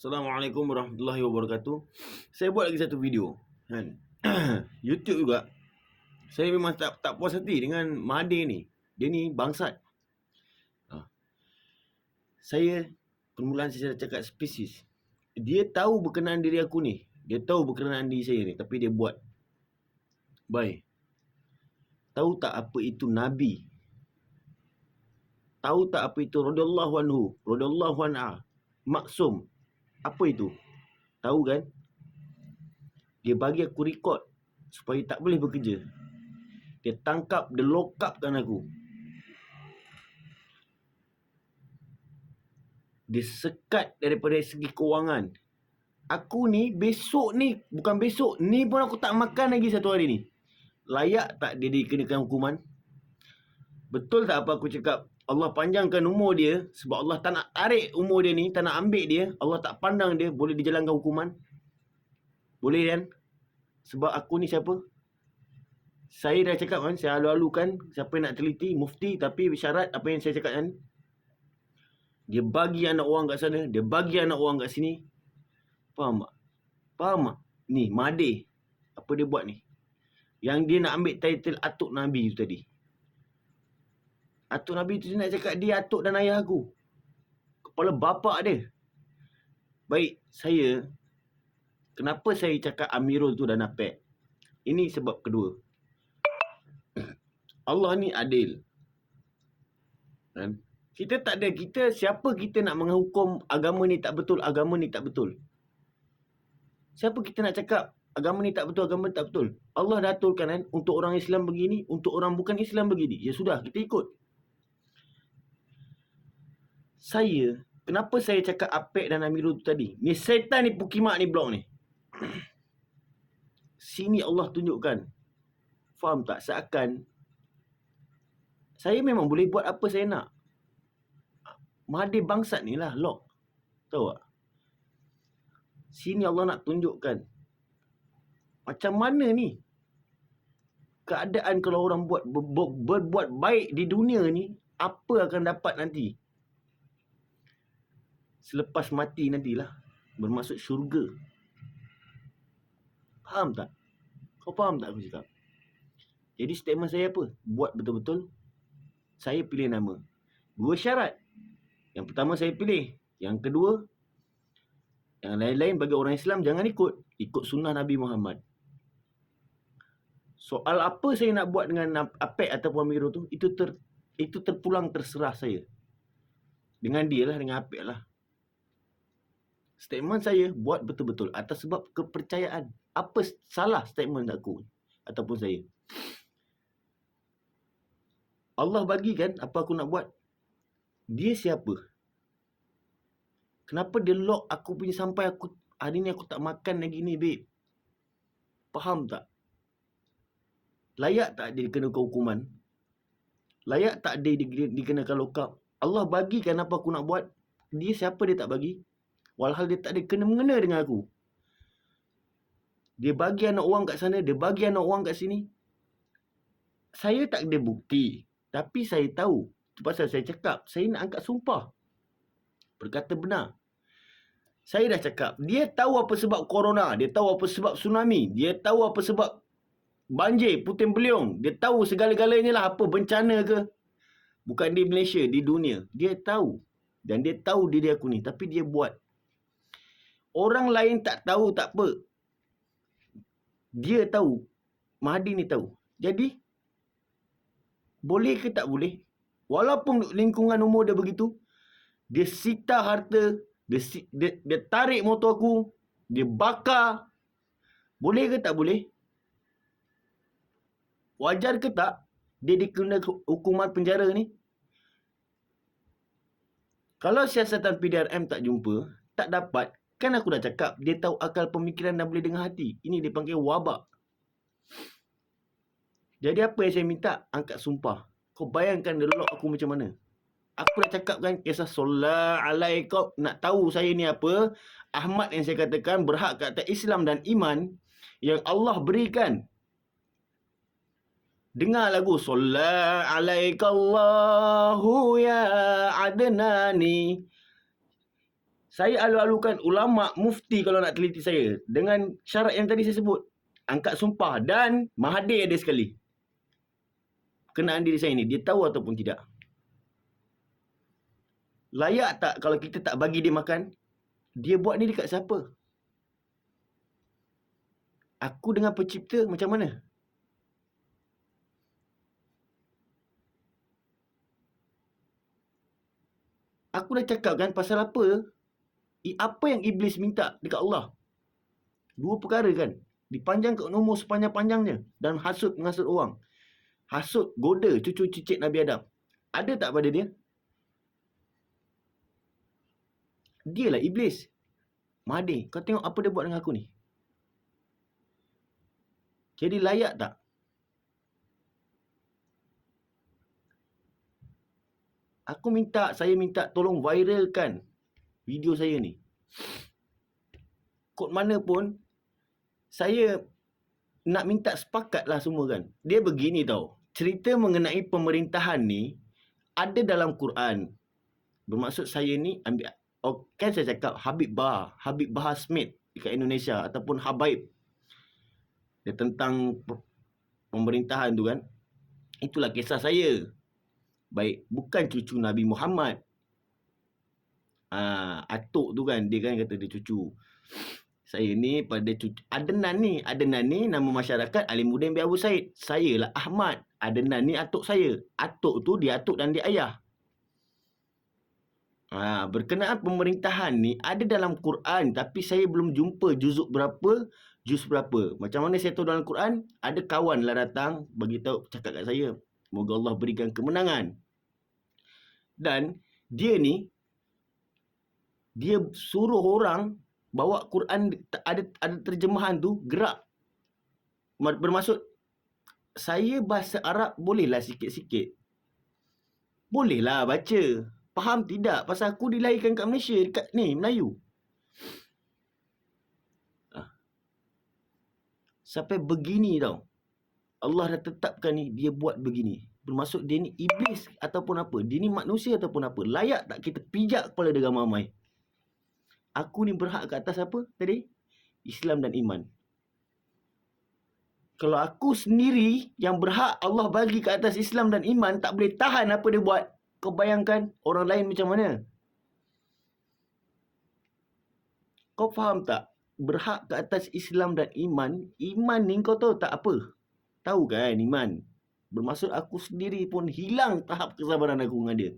Assalamualaikum warahmatullahi wabarakatuh. Saya buat lagi satu video kan. YouTube juga. Saya memang tak puas hati dengan Mahathir ni. Dia ni bangsat. Saya permulaan saya cakap spesies. Dia tahu berkenaan diri aku ni. Dia tahu berkenaan diri saya ni, tapi dia buat. Baik. Tahu tak apa itu Nabi? Tahu tak apa itu radhiyallahu anhu, radhiyallahu anha, maksum? Apa itu? Tahu kan? Dia bagi aku rekod supaya tak boleh bekerja. Dia tangkap, dia lock upkan aku. Dia sekat daripada segi kewangan. Aku ni besok ni, bukan besok, ni pun aku tak makan lagi satu hari ni. Layak tak dia dikenakan hukuman? Betul tak apa aku cakap? Allah panjangkan umur dia sebab Allah tak nak tarik umur dia ni, tak nak ambil dia. Allah tak pandang dia, boleh dijalankan hukuman? Boleh kan? Sebab aku ni siapa? Saya dah cakap kan, saya alu-alukan siapa nak teliti, mufti, tapi syarat apa yang saya cakap kan. Dia bagi anak orang kat sana, dia bagi anak orang kat sini. Faham tak? Faham tak? Ni, Mahathir. Apa dia buat ni? Yang dia nak ambil title atuk Nabi tu tadi. Atuk Nabi tu dia nak cakap dia atuk dan ayah aku. Kepala bapak dia. Baik, saya, kenapa saya cakap Amirul tu dah napek? Ini sebab kedua. Allah ni adil. Kan? Kita tak ada, siapa kita nak menghukum agama ni tak betul, agama ni tak betul? Siapa kita nak cakap agama ni tak betul, agama ni tak betul? Allah dah aturkan kan, untuk orang Islam begini, untuk orang bukan Islam begini. Ya sudah, kita ikut. Kenapa saya cakap Apek dan Amirul tu tadi? Ni setan ni pukimak ni blok ni. Sini Allah tunjukkan. Faham tak? Seakan saya memang boleh buat apa saya nak. Mahathir bangsat ni lah lock. Tahu tak? Sini Allah nak tunjukkan. Macam mana ni? Keadaan kalau orang berbuat baik di dunia ni, apa akan dapat nanti? Selepas mati nantilah. Bermaksud syurga. Faham tak? Kau faham tak aku cakap? Jadi statement saya apa? Buat betul-betul. Saya pilih nama. 2 syarat. Yang pertama saya pilih. Yang kedua, yang lain-lain bagi orang Islam jangan ikut. Ikut sunnah Nabi Muhammad. Soal apa saya nak buat dengan Apek ataupun Amirul tu, itu terpulang terserah saya. Dengan dia lah, dengan Apek lah. Statement saya buat betul-betul atas sebab kepercayaan. Apa salah statement aku ataupun saya? Allah bagi kan apa aku nak buat. Dia siapa? Kenapa dia lock aku punya sampai aku hari ni aku tak makan lagi ni, babe? Faham tak? Layak tak dia dikenakan hukuman? Layak tak dia dikenakan lock up? Allah bagikan apa aku nak buat. Dia siapa dia tak bagi? Walhal dia tak ada kena-mengena dengan aku. Dia bagi anak orang kat sana, dia bagi anak orang kat sini. Saya tak ada bukti. Tapi saya tahu. Itu pasal saya cakap, saya nak angkat sumpah. Berkata benar. Saya dah cakap, dia tahu apa sebab corona, dia tahu apa sebab tsunami, dia tahu apa sebab banjir, puting beliung, dia tahu segala-galanya lah apa bencana ke. Bukan di Malaysia, di dunia. Dia tahu. Dan dia tahu diri aku ni, tapi dia buat. Orang lain tak tahu tak apa. Dia tahu. Mahathir ni tahu. Jadi, boleh ke tak boleh? Walaupun lingkungan umur dia begitu, dia sita harta, dia tarik motor aku, dia bakar. Boleh ke tak boleh? Wajar ke tak dia dikena hukuman penjara ni? Kalau siasatan PDRM tak jumpa, tak dapat, kan aku dah cakap, dia tahu akal pemikiran dan boleh dengar hati. Ini dia panggil wabak. Jadi apa yang saya minta? Angkat sumpah. Kau bayangkan dia lock aku macam mana? Aku dah cakap kan kisah solat alaikum. Nak tahu saya ni apa? Ahmad yang saya katakan berhak ke atas Islam dan iman yang Allah berikan. Dengar lagu solat alaikallahu ya adnani. Saya alu-alukan ulama, mufti kalau nak teliti saya. Dengan syarat yang tadi saya sebut. Angkat sumpah dan Mahathir ada sekali. Kenaan diri saya ni, dia tahu ataupun tidak. Layak tak kalau kita tak bagi dia makan? Dia buat ni dekat siapa? Aku dengan pencipta macam mana? Aku dah cakap kan pasal apa? Apa yang Iblis minta dekat Allah? Dua perkara kan? Dipanjangkan umur sepanjang-panjangnya. Dan hasut menghasut orang. Hasut, goda cucu cicit Nabi Adam. Ada tak pada dia? Dialah Iblis. Mahathir, kau tengok apa dia buat dengan aku ni. Jadi layak tak? Saya minta tolong viralkan video saya ni. Kod mana pun, saya nak minta sepakat lah semua kan. Dia begini tau. Cerita mengenai pemerintahan ni ada dalam Quran. Bermaksud saya ni ambil, kan saya cakap Habib Bahar Smith dekat Indonesia ataupun Habaib. Dia tentang pemerintahan tu kan. Itulah kisah saya. Baik, bukan cucu Nabi Muhammad. Atuk tu kan, dia kan kata dia cucu. Saya ni pada cucu Adnan ni nama masyarakat Alimuddin bin Abu Said. Saya lah Ahmad. Adnan ni atuk saya. Atuk tu dia atuk dan dia ayah. Berkenaan pemerintahan ni ada dalam Quran, tapi saya belum jumpa juz berapa. Macam mana saya tahu dalam Quran? Ada kawan lah datang bagi tahu, cakap kat saya, moga Allah berikan kemenangan. Dan dia suruh orang bawa Quran, ada terjemahan tu gerak. Bermaksud saya bahasa Arab bolehlah sikit-sikit. Bolehlah baca. Faham tidak? Pasal aku dilahirkan kat Malaysia, dekat ni Melayu. Sampai begini tau. Allah dah tetapkan ni, dia buat begini. Bermaksud dia ni iblis ataupun apa? Dia ni manusia ataupun apa? Layak tak kita pijak kepala dia ramai-ramai? Aku ni berhak ke atas apa tadi? Islam dan iman. Kalau aku sendiri yang berhak Allah bagi ke atas Islam dan iman, tak boleh tahan apa dia buat. Kau bayangkan orang lain macam mana? Kau faham tak? Berhak ke atas Islam dan iman. Iman ni kau tahu tak apa? Tahu kan iman? Bermaksud aku sendiri pun hilang tahap kesabaran aku dengan dia.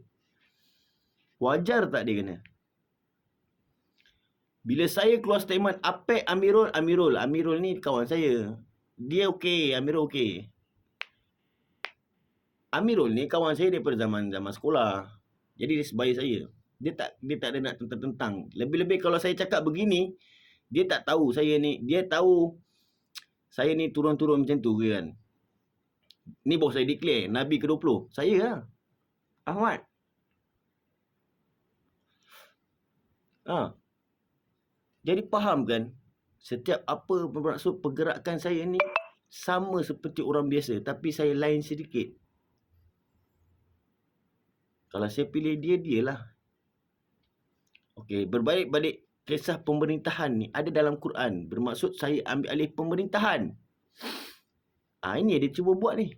Wajar tak dia kena? Bila saya keluar statement, Apek Amirul ni kawan saya. Dia okey, Amirul okey. Amirul ni kawan saya daripada zaman sekolah. Jadi dia sebaya saya. Dia tak ada nak tentang. Lebih-lebih kalau saya cakap begini, dia tak tahu saya ni. Dia tahu saya ni turun-turun macam tu kan. Ni baru saya declare Nabi ke-20. Saya lah. Ahmad. Jadi faham kan? Setiap apa bermaksud pergerakan saya ni sama seperti orang biasa. Tapi saya lain sedikit. Kalau saya pilih dia lah. Okey, berbalik-balik kisah pemerintahan ni ada dalam Quran. Bermaksud saya ambil alih pemerintahan. Ini dia cuba buat ni.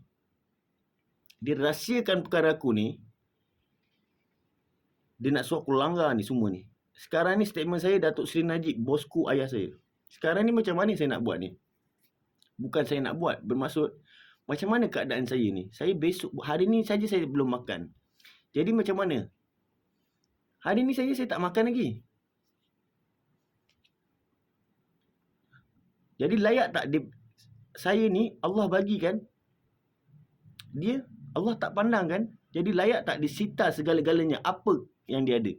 Dia rahsiakan perkara aku ni. Dia nak suruh aku langgar ni semua ni. Sekarang ni statement saya Datuk Seri Najib, bosku ayah saya. Sekarang ni macam mana saya nak buat ni? Bukan saya nak buat. Bermaksud macam mana keadaan saya ni? Saya besok, hari ni saja saya belum makan. Jadi macam mana? Hari ni saja saya tak makan lagi. Jadi layak tak saya ni Allah bagi kan? Dia Allah tak pandang kan? Jadi layak tak disita segala-galanya apa yang dia ada?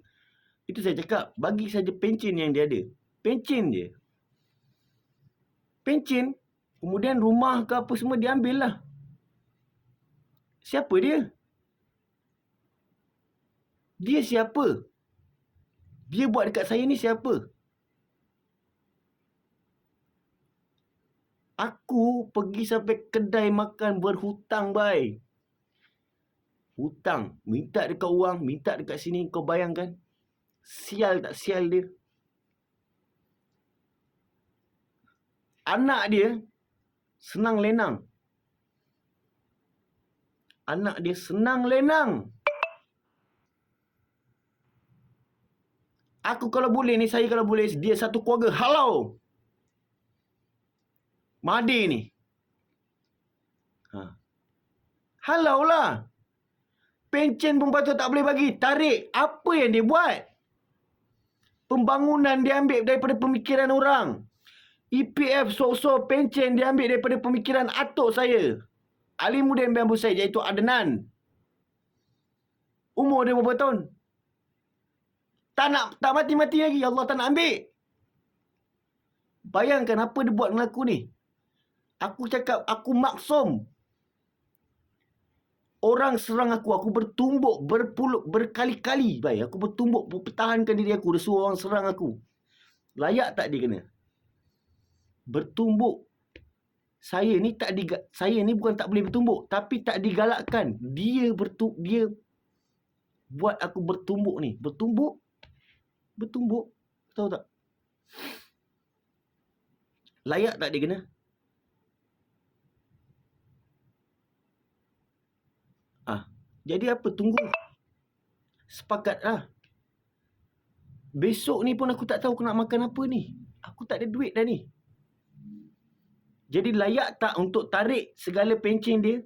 Itu saya cakap, bagi saja pencen yang dia ada. Pencen je. Pencen, kemudian rumah ke apa semua dia ambil lah. Siapa dia? Dia siapa? Dia buat dekat saya ni siapa? Aku pergi sampai kedai makan berhutang, bai. Hutang. Minta dekat orang, minta dekat sini. Kau bayangkan. Sial tak sial dia. Anak dia senang lenang. Anak dia senang lenang. Aku kalau boleh ni, saya kalau boleh, dia satu keluarga halau. Madi ni. Halau lah. Pencen pun patut tak boleh bagi. Tarik. Apa yang dia buat? Pembangunan dia ambil daripada pemikiran orang. EPF sok-sok pencen dia ambil daripada pemikiran atuk saya. Alimuddin bin Abu Said, iaitu Adnan. Umur dia berapa tahun? Tak mati-mati lagi. Allah tak nak ambil. Bayangkan apa dia buat dengan aku ni. Aku cakap, aku maksum. Orang serang aku bertumbuk berkali-kali. Baik, aku bertumbuk pertahankan diri aku. Dia suruh orang serang aku. Layak tak dia kena? Bertumbuk. Saya ni bukan tak boleh bertumbuk, tapi tak digalakkan. Dia buat aku bertumbuk ni. Bertumbuk. Tahu tak? Layak tak dia kena? Jadi apa? Tunggu. Sepakatlah. Besok ni pun aku tak tahu aku nak makan apa ni. Aku tak ada duit dah ni. Jadi layak tak untuk tarik segala pencen dia?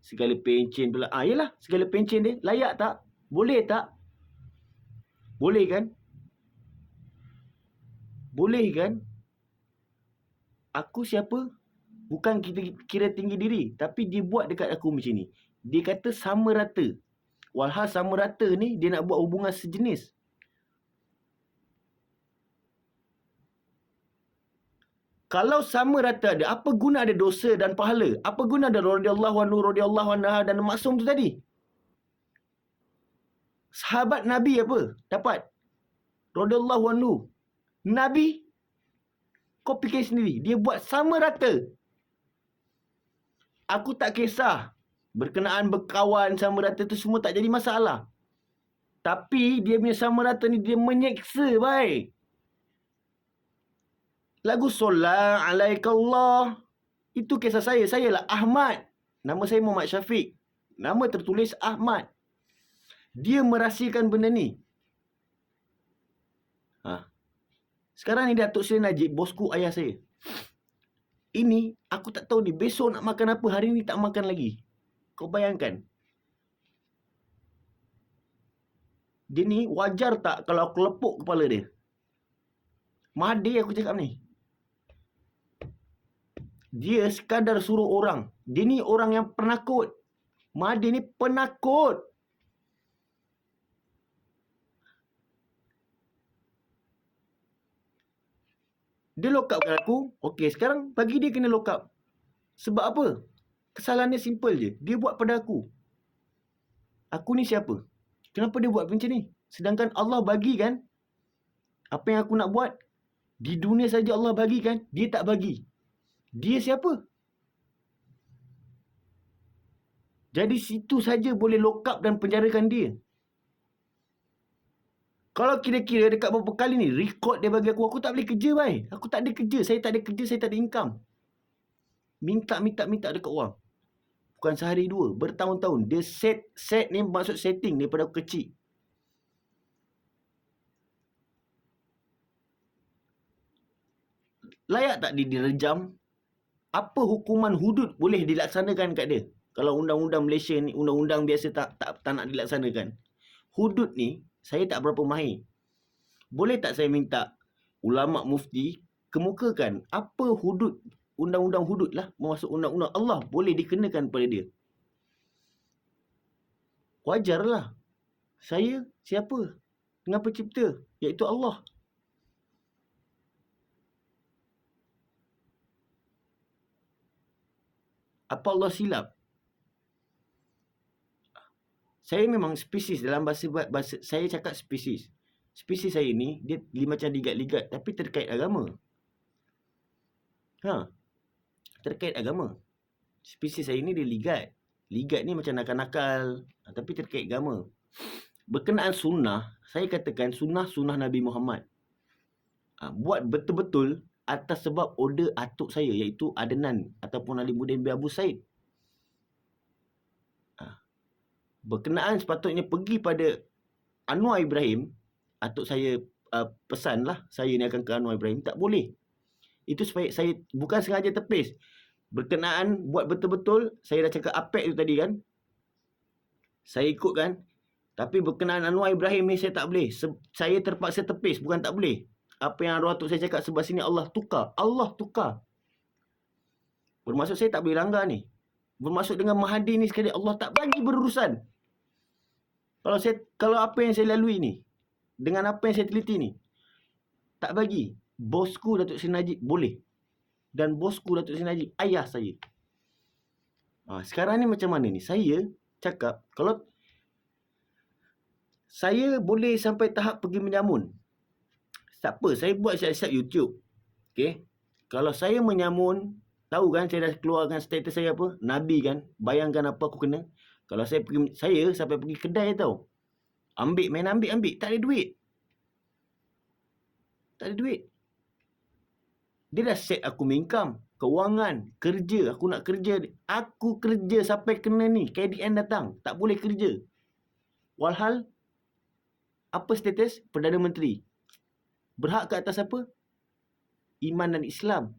Segala pencen pula. Yelah, segala pencen dia. Layak tak? Boleh tak? Boleh kan? Boleh kan? Aku siapa? Bukan kita kira tinggi diri. Tapi dia buat dekat aku macam ni. Dia kata sama rata. Walhal sama rata ni, dia nak buat hubungan sejenis. Kalau sama rata ada, apa guna ada dosa dan pahala? Apa guna ada radhiyallahu anhu, radhiyallahu anha dan maksum tu tadi? Sahabat Nabi apa? Dapat. Radhiyallahu anhu. Nabi, kau fikir sendiri. Dia buat sama rata. Aku tak kisah. Berkenaan berkawan sama rata tu semua tak jadi masalah. Tapi dia punya sama rata ni, dia menyeksa, baik. Lagu Solah Alaikallah. Itu kisah saya. Saya lah Ahmad. Nama saya Muhammad Syafiq. Nama tertulis Ahmad. Dia merahsiakan benda ni. Sekarang ni Datuk Seri Najib, bosku ayah saya. Ini, aku tak tahu ni. Besok nak makan apa, hari ni tak makan lagi. Kau bayangkan. Dia ni wajar tak kalau aku lepuk kepala dia? Madi aku cakap ni. Dia sekadar suruh orang. Dia ni orang yang penakut. Madi ni penakut. Dia lock upkan aku. Okey, sekarang bagi dia kena lock up. Sebab apa? Kesalahan dia simple je. Dia buat pada aku. Aku ni siapa? Kenapa dia buat macam ni? Sedangkan Allah bagi kan? Apa yang aku nak buat? Di dunia saja Allah bagi kan? Dia tak bagi. Dia siapa? Jadi situ saja boleh lock up dan penjarakan dia. Kalau kira-kira dekat beberapa kali ni, record dia bagi aku tak boleh kerja, baik. Aku tak ada kerja. Saya tak ada kerja, saya tak ada income. Minta dekat orang. Bukan sehari dua, bertahun-tahun. Dia set ni maksud setting daripada aku kecil. Layak tak dia direjam? Apa hukuman hudud boleh dilaksanakan kat dia? Kalau undang-undang Malaysia ni, undang-undang biasa tak nak dilaksanakan. Hudud ni, saya tak berapa mahir. Boleh tak saya minta ulama mufti kemukakan apa hudud, undang-undang hudud lah, masuk undang-undang Allah boleh dikenakan pada dia? Wajarlah. Saya siapa? Dengan pencipta, iaitu Allah. Apa Allah silap? Saya memang spesies dalam bahasa saya cakap spesies. Spesies saya ni dia macam ligat-ligat tapi terkait agama. Terkait agama. Spesies saya ni dia ligat. Ligat ni macam nakal-nakal tapi terkait agama. berkenaan sunnah, saya katakan sunnah Nabi Muhammad. Buat betul-betul atas sebab order atuk saya, iaitu Adnan ataupun Alimuddin bin Abu Said. Berkenaan sepatutnya pergi pada Anwar Ibrahim, atuk saya pesanlah saya ni akan ke Anwar Ibrahim, tak boleh. Itu supaya saya bukan sengaja tepis. Berkenaan buat betul-betul, saya dah cakap APEC tu tadi kan. Saya ikut kan. Tapi berkenaan Anwar Ibrahim ni saya tak boleh. Saya terpaksa tepis, bukan tak boleh. Apa yang arwah atuk saya cakap sebelah sini Allah tukar. Allah tukar. Bermaksud saya tak boleh langgar ni. Bermaksud dengan Mahathir ni sekali Allah tak bagi berurusan. Kalau apa yang saya lalui ni, dengan apa yang saya teliti ni, tak bagi. Bosku Datuk Seri Najib boleh. Dan bosku Datuk Seri Najib, ayah saya. Sekarang ni macam mana ni? Saya cakap, kalau saya boleh sampai tahap pergi menyamun, tak apa, saya buat siap-siap YouTube. Okay? Kalau saya menyamun, tahu kan saya dah keluarkan status saya apa? Nabi kan? Bayangkan apa aku kena. Kalau saya sampai pergi kedai tau. Ambil. Tak ada duit. Dia dah set aku income, kewangan, kerja. Aku nak kerja. Aku kerja sampai kena ni. KDN datang. Tak boleh kerja. Walhal, apa status? Perdana Menteri. Berhak ke atas apa? Iman dan Islam.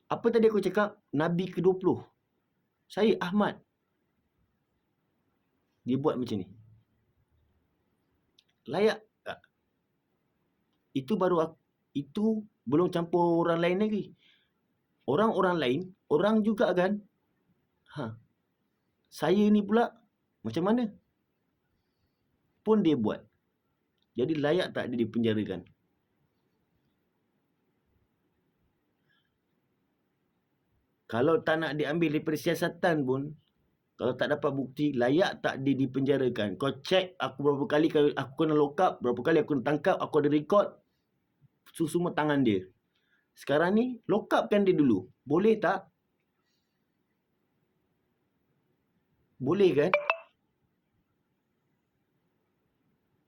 Apa tadi aku cakap? Nabi ke-20. Saya Ahmad. Dia buat macam ni. Layak tak? Itu belum campur orang lain lagi. Orang-orang lain, orang juga kan. Saya ni pula macam mana? Pun dia buat. Jadi layak tak dia dipenjarakan? Kalau tak nak diambil daripada siasatan pun, kalau tak dapat bukti, layak tak dia dipenjarakan? Kau cek aku berapa kali aku kena lock up, berapa kali aku kena tangkap, aku ada record. Semua tangan dia. Sekarang ni, lock upkan dia dulu. Boleh tak? Boleh kan?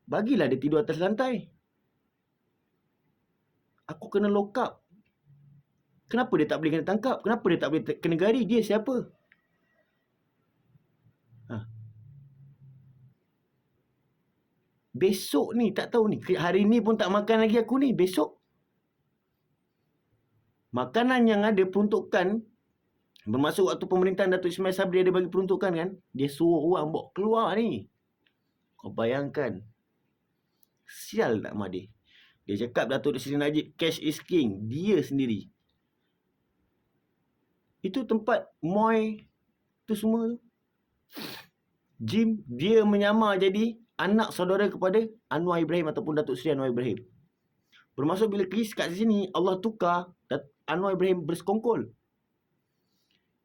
Bagilah dia tidur atas lantai. Aku kena lock up. Kenapa dia tak boleh kena tangkap? Kenapa dia tak boleh kena gari? Dia siapa? Besok ni, tak tahu ni. Hari ni pun tak makan lagi aku ni. Besok. Makanan yang ada peruntukan, bermaksud waktu pemerintahan Datuk Ismail Sabri ada bagi peruntukan kan, dia suruh orang bawa keluar ni. Kau bayangkan. Sial tak Mahathir. Dia cakap Datuk Seri Najib, cash is king. Dia sendiri. Itu tempat Moy tu semua tu. Jim, dia menyamar jadi anak saudara kepada Anwar Ibrahim ataupun Datuk Seri Anwar Ibrahim. Bermaksud bila kes kat sini, Allah tukar, Anwar Ibrahim bersekongkol.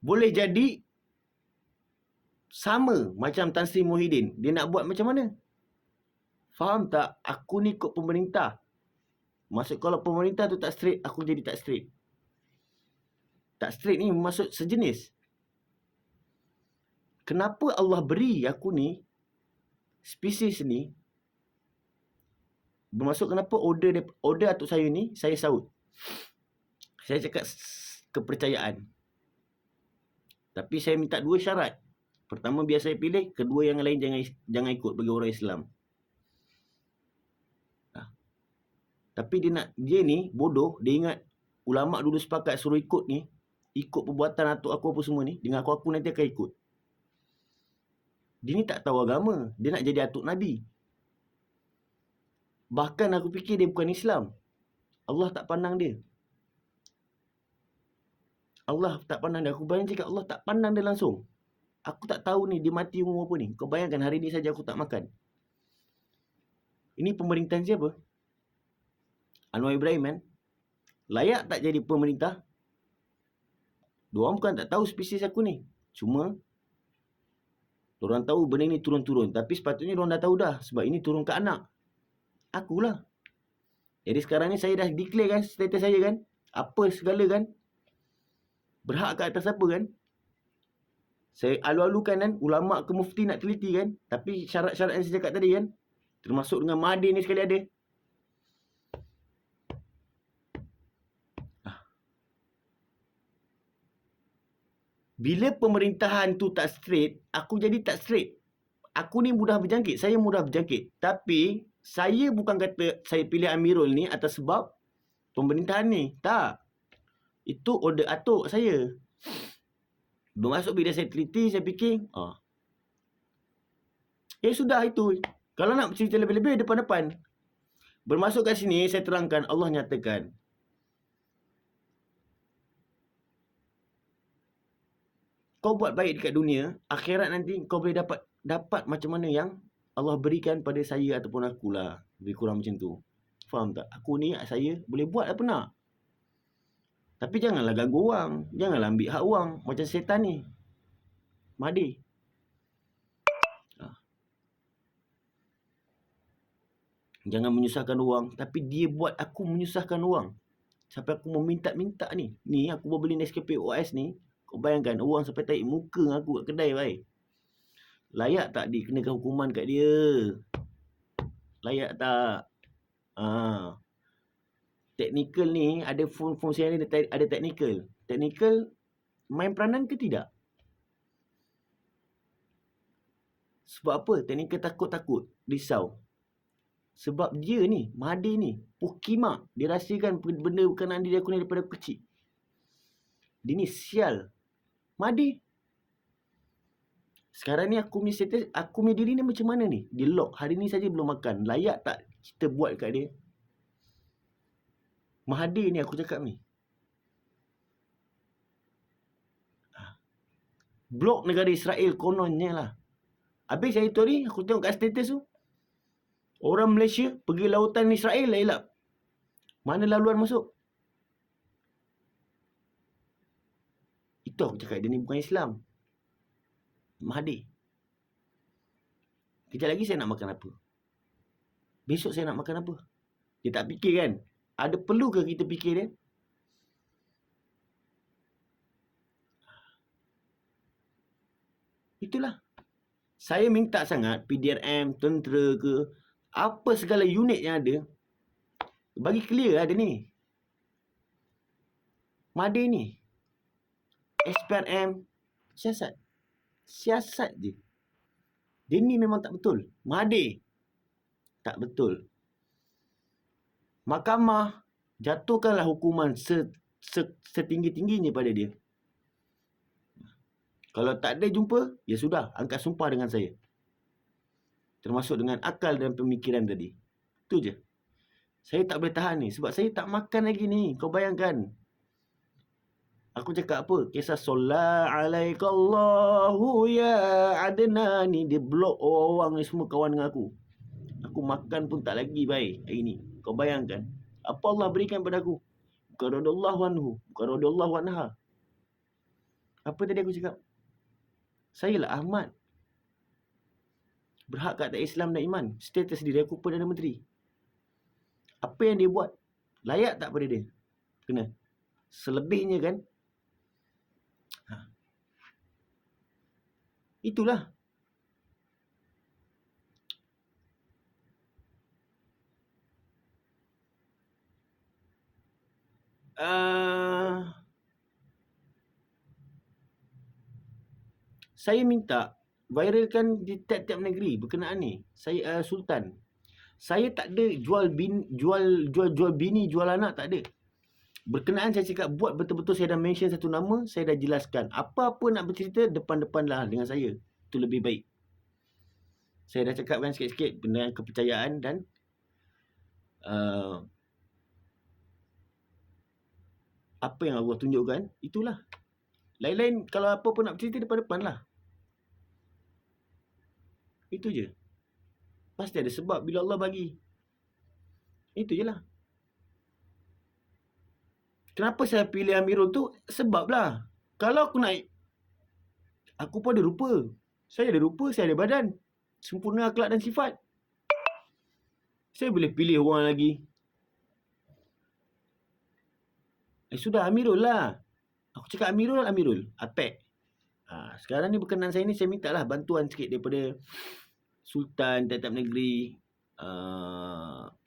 Boleh jadi sama macam Tan Sri Muhyiddin. Dia nak buat macam mana? Faham tak? Aku ni ikut pemerintah. Maksud kalau pemerintah tu tak straight, aku jadi tak straight. Tak straight ni maksud sejenis. Kenapa Allah beri aku ni, spesies ni, bermaksud kenapa order atuk saya ni, saya saut. Saya cakap kepercayaan. Tapi saya minta 2 syarat. Pertama biar saya pilih, kedua yang lain jangan ikut bagi orang Islam. Tapi dia ni bodoh, dia ingat ulama dulu sepakat suruh ikut ni, ikut perbuatan atuk aku apa semua ni, dengan aku nanti akan ikut. Dia ni tak tahu agama, dia nak jadi atuk Nabi. Bahkan aku fikir dia bukan Islam. Allah tak pandang dia. Aku bayang cakap Allah tak pandang dia langsung. Aku tak tahu ni dia mati umur apa ni. Kau bayangkan hari ni saja aku tak makan. Ini pemerintahan siapa? Anwar Ibrahim kan? Layak tak jadi pemerintah? Diorang bukan tak tahu spesies aku ni. Cuma diorang tahu benda ni turun-turun. Tapi sepatutnya diorang dah tahu dah. Sebab ini turun ke anak. Akulah. Jadi sekarang ni saya dah declare kan status saya kan. Apa segala kan. Berhak ke atas apa kan. Saya alu-alukan kan, ulama ke mufti nak teliti kan. Tapi syarat-syarat yang saya cakap tadi kan, termasuk dengan Mahathir ni sekali ada. Bila pemerintahan tu tak straight, aku jadi tak straight. Aku ni mudah berjangkit. Saya mudah berjangkit. Tapi, saya bukan kata saya pilih Amirul ni atas sebab pemerintahan ni. Tak. Itu order atuk saya. Bermasuk bila saya teliti, saya fikir, sudah itu. Kalau nak cerita lebih-lebih, depan-depan. Bermasuk kat sini, saya terangkan, Allah nyatakan. Kau buat baik dekat dunia, akhirat nanti kau boleh dapat macam mana yang Allah berikan pada saya ataupun akulah. Lebih kurang macam tu. Faham tak? Aku ni, saya boleh buat apa nak. Tapi janganlah ganggu orang. Janganlah ambil hak orang. Macam setan ni. Mahathir. Jangan menyusahkan orang. Tapi dia buat aku menyusahkan orang. Sampai aku meminta-minta ni. Ni aku baru beli Nescafe OS ni. Kau bayangkan orang sampai tarik muka aku kat kedai baik. Layak tak dikenakan hukuman kat dia? Layak tak? Teknikal ni ada fungsi yang ada teknikal. Teknikal main peranan ke tidak? Sebab apa? Teknikal takut-takut, risau. Sebab dia ni, Mahathir ni, pukimak. Dia rahsiakan benda berkenaan diri aku ni daripada aku kecil. Dia ni sial. Mahathir. Sekarang ni aku punya status, aku punya diri ni macam mana ni? Dia lock. Hari ni saja belum makan. Layak tak kita buat kat dia? Mahathir ni aku cakap ni. Blok negara Israel kononnya lah. Habis hari tu ni, aku tengok kat status tu. Orang Malaysia pergi lautan Israel lah elap. Mana laluan masuk? Itu aku cakap dia ni bukan Islam. Mahathir. Kejap lagi saya nak makan apa? Besok saya nak makan apa? Dia tak fikir kan? Ada perlu ke kita fikir dia? Itulah. Saya minta sangat PDRM, tentera ke, apa segala unit yang ada, bagi clear lah dia ni. Mahathir ni. SPRM, siasat. Siasat je. Dia ni memang tak betul. Mahathir. Tak betul. Mahkamah jatuhkanlah hukuman setinggi-tingginya pada dia. Kalau tak ada jumpa, ya sudah, angkat sumpah dengan saya. Termasuk dengan akal dan pemikiran tadi. Itu je. Saya tak boleh tahan ni. Sebab saya tak makan lagi ni. Kau bayangkan. Aku cakap apa? Kisah Solla alaikallahu ya adna ni. Dia blok orang ni semua kawan dengan aku. Aku makan pun tak lagi baik hari ni. Kau bayangkan. Apa Allah berikan pada aku? Bukan radallahu anhu. Bukan radallahu anha. Apa tadi aku cakap? Saya lah Ahmad. Berhak kat Islam dan iman. Status diri aku Perdana Menteri. Apa yang dia buat? Layak tak pada dia? Kena. Selebihnya kan? Itulah. Saya minta viralkan di tiap-tiap negeri berkenaan ni. Saya Sultan. Saya tak ada jual bini, jual anak, tak ada. Berkenaan saya cakap buat betul-betul, saya dah mention satu nama, saya dah jelaskan. Apa-apa nak bercerita, depan-depan lah dengan saya. Itu lebih baik. Saya dah cakapkan sikit-sikit benda kepercayaan dan apa yang Allah tunjukkan, itulah. Lain-lain kalau apa pun nak bercerita, depan-depan lah. Itu je. Pasti ada sebab bila Allah bagi. Itu je lah. Kenapa saya pilih Amirul tu? Sebab lah. Kalau aku naik, aku pun ada rupa. Saya ada rupa, saya ada badan. Sempurna akhlak dan sifat. Saya boleh pilih orang lagi. Sudah Amirul lah. Aku cakap Amirul. Apek. Sekarang ni berkenaan saya ni, saya minta lah bantuan sikit daripada Sultan, tiap-tiap negeri,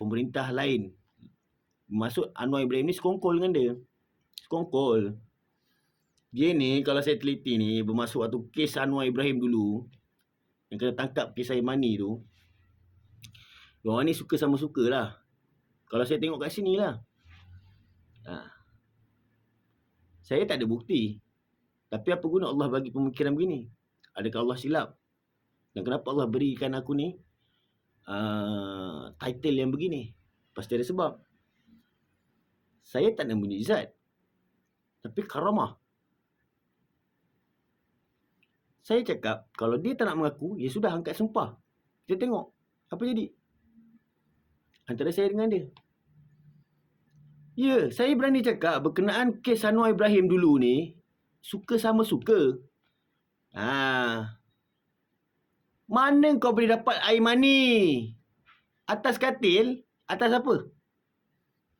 pemerintah lain. Maksud Anwar Ibrahim ni sekongkol dengan dia. Sekongkol. Dia ni kalau saya teliti ni, bermasuk waktu kes Anwar Ibrahim dulu, yang kena tangkap kes Aimani tu, orang ni suka sama suka lah. Kalau saya tengok kat sini lah. Saya tak ada bukti. Tapi apa guna Allah bagi pemikiran begini? Adakah Allah silap? Dan kenapa Allah berikan aku ni title yang begini? Pasti ada sebab. Saya tak nak mujizat, tapi karamah. Saya cakap, kalau dia tak nak mengaku, ya sudah, angkat sumpah. Kita tengok apa jadi antara saya dengan dia. Ya, saya berani cakap berkenaan kes Anwar Ibrahim dulu ni, suka sama suka. Mana kau boleh dapat air mani? Atas katil? Atas apa?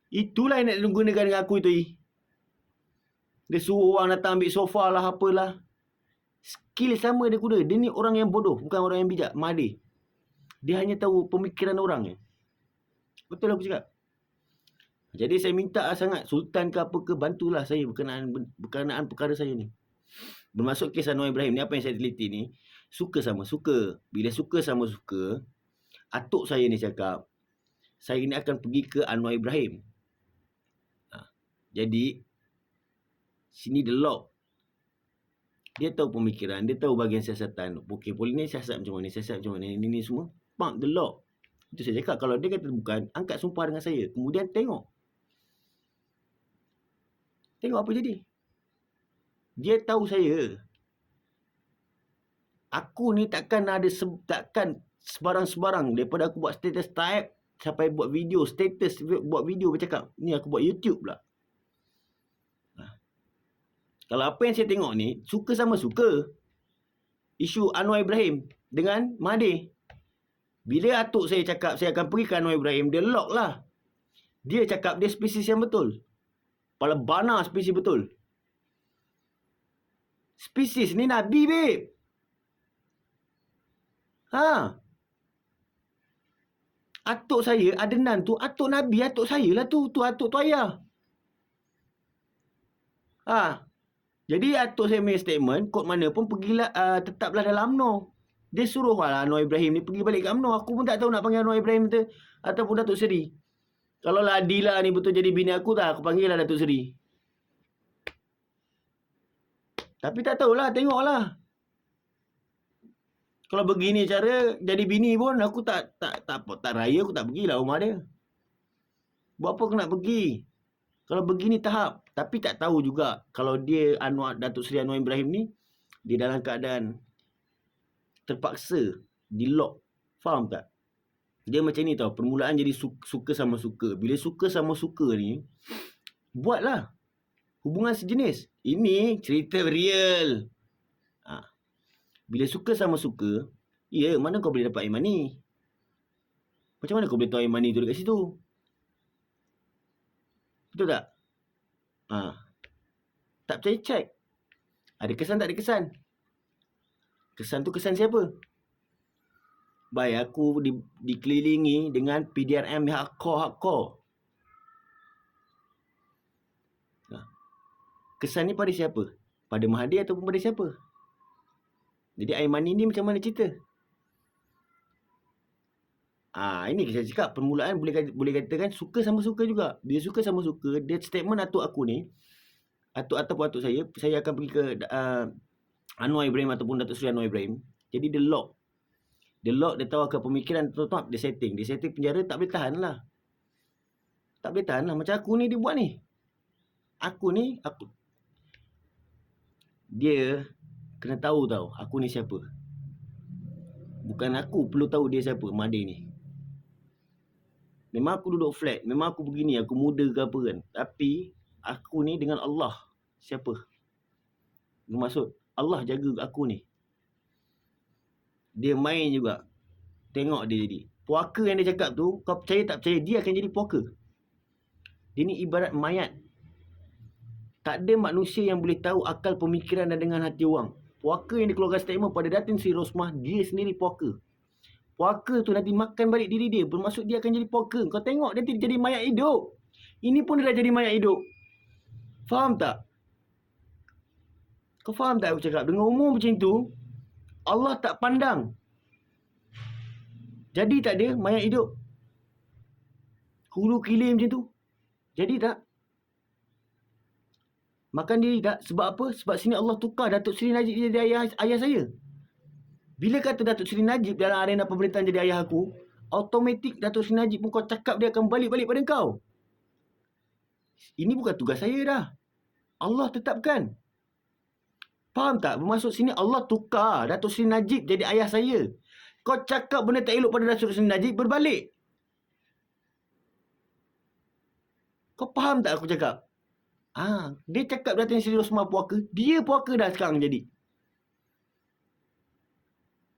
Itulah yang nak gunakan dengan aku itu. Dia suruh orang datang ambil sofa lah, apalah. Skill sama dia kuda. Dia ni orang yang bodoh, bukan orang yang bijak. Mahdi. Dia hanya tahu pemikiran orang. Betul aku cakap. Jadi saya minta sangat Sultan ke apa ke, bantulah saya berkenaan perkara saya ni. Bermasuk kes Anwar Ibrahim ni, apa yang saya teliti ni, suka sama suka. Bila suka sama suka, atuk saya ni cakap, saya ni akan pergi ke Anwar Ibrahim. Jadi sini the lock. Dia tahu pemikiran, dia tahu bahagian siasatan. Okey, polis ni siasat macam mana, siasat macam mana, ini semua. Pump the lock. Itu saya cakap, kalau dia kata bukan, angkat sumpah dengan saya. Kemudian tengok. Tengok apa jadi. Dia tahu saya. Aku ni takkan sebarang-sebarang. Daripada aku buat status type, sampai buat video, status, buat video bercakap. Ni aku buat YouTube pula. Kalau apa yang saya tengok ni, suka sama suka. Isu Anwar Ibrahim dengan Mahdi. Bila atuk saya cakap saya akan pergi ke Anwar Ibrahim, dia lock lah. Dia cakap dia spesies yang betul. Kepala bana spesies betul. Spesies ni Nabi, babe. Atuk saya, Adnan tu, atuk Nabi, atuk saya lah tu. Tu atuk tu ayah. Jadi atuk saya punya statement, kod mana pun pergilah, tetaplah dalam UMNO. Dia suruh lah Anwar Ibrahim ni pergi balik ke UMNO. Aku pun tak tahu nak panggil Anwar Ibrahim tu ataupun Datuk Seri. Kalau lah Adila ni betul jadi bini aku, tak aku panggil lah Datuk Seri. Tapi tak tahulah, tengoklah. Kalau begini cara jadi bini pun aku tak raya, aku tak pergilah rumah dia. Buat apa aku nak pergi? Kalau begini tahap. Tapi tak tahu juga kalau dia Datuk Seri Anwar Ibrahim ni, dia dalam keadaan terpaksa di lock. Faham tak? Dia macam ni tau. Permulaan jadi suka sama suka. Bila suka sama suka ni, buatlah hubungan sejenis. Ini cerita real. Bila suka sama suka, ya, mana kau boleh dapat air mani? Macam mana kau boleh tahu air mani tu dekat situ? Betul tak? Tak percaya cek. Ada kesan tak ada kesan? Kesan tu kesan siapa? Baik, aku dikelilingi dengan PDRM hardcore. Kesan ni pada siapa? Pada Mahathir ataupun pada siapa? Jadi air mani ni macam mana cerita? Ini saya cakap, permulaan boleh katakan suka sama suka juga. Dia suka sama suka, dia statement atuk aku ni, ataupun atuk saya akan pergi ke Anwar Ibrahim ataupun Datuk Seri Anwar Ibrahim. Jadi dia lock. Dia tahu akan pemikiran tetap dia setting. Dia setting penjara tak boleh tahan lah. Tak boleh tahan lah. Macam aku ni dia buat ni. Dia kena tahu aku ni siapa. Bukan aku perlu tahu dia siapa, Mahdi ni. Memang aku duduk flat, memang aku begini, aku muda ke apa kan. Tapi aku ni dengan Allah siapa? Bermaksud Allah jaga aku ni. Dia main juga. Tengok dia jadi. Puaka yang dia cakap tu, kau percaya tak percaya, dia akan jadi puaka. Dia ni ibarat mayat. Tak ada manusia yang boleh tahu akal pemikiran dan dengan hati orang. Puaka yang dikeluarkan statement pada Datin Sri Rosmah, dia sendiri puaka. Puaka tu nanti makan balik diri dia. Bermaksud dia akan jadi puaka. Kau tengok dia jadi mayat hidup. Ini pun dia dah jadi mayat hidup. Faham tak? Kau faham tak aku cakap? Dengan umur macam tu, Allah tak pandang. Jadi tak dia mayat hidup? Hulu kilir macam tu. Jadi tak? Makan diri tak? Sebab apa? Sebab sini Allah tukar Datuk Seri Najib jadi ayah saya. Bila kata Datuk Seri Najib dalam arena pemerintahan jadi ayah aku, automatik Datuk Seri Najib pun kau cakap dia akan balik-balik pada kau. Ini bukan tugas saya dah. Allah tetapkan. Faham tak? Bermaksud sini Allah tukar Datuk Seri Najib jadi ayah saya. Kau cakap benda tak elok pada Datuk Seri Najib, berbalik. Kau faham tak aku cakap? Dia cakap Datuk Seri Rosmah puaka. Dia puaka dah sekarang jadi.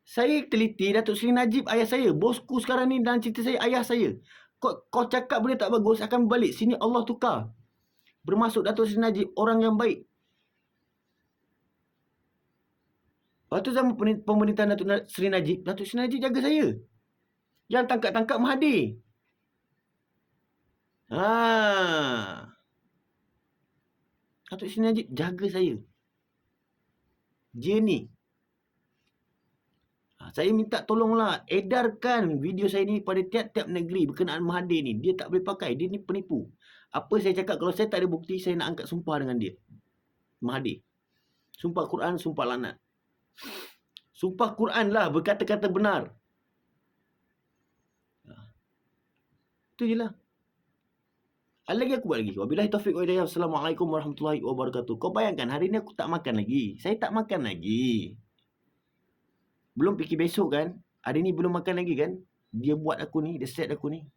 Saya teliti Datuk Seri Najib ayah saya. Bosku sekarang ni dalam cerita saya ayah saya. Kau cakap benda tak bagus akan balik. Sini Allah tukar. Bermaksud Datuk Seri Najib orang yang baik. Waktu zaman pemerintahan Datuk Seri Najib jaga saya. Yang tangkap-tangkap Mahathir. Datuk Seri Najib jaga saya. Dia ni. Saya minta tolonglah edarkan video saya ni pada tiap-tiap negeri berkenaan Mahathir ni. Dia tak boleh pakai. Dia ni penipu. Apa saya cakap, kalau saya tak ada bukti, saya nak angkat sumpah dengan dia. Mahathir. Sumpah Quran, sumpah lanat. Sumpah Quran lah, berkata-kata benar. Itu je lah. Ada lagi aku buat lagi. Wabillahi taufiq wa hidayah. Assalamualaikum warahmatullahi wabarakatuh. Kau bayangkan hari ni aku tak makan lagi. Saya tak makan lagi. Belum fikir besok kan. Hari ni belum makan lagi kan. Dia buat aku ni. Dia set aku ni.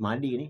Mahathir ni.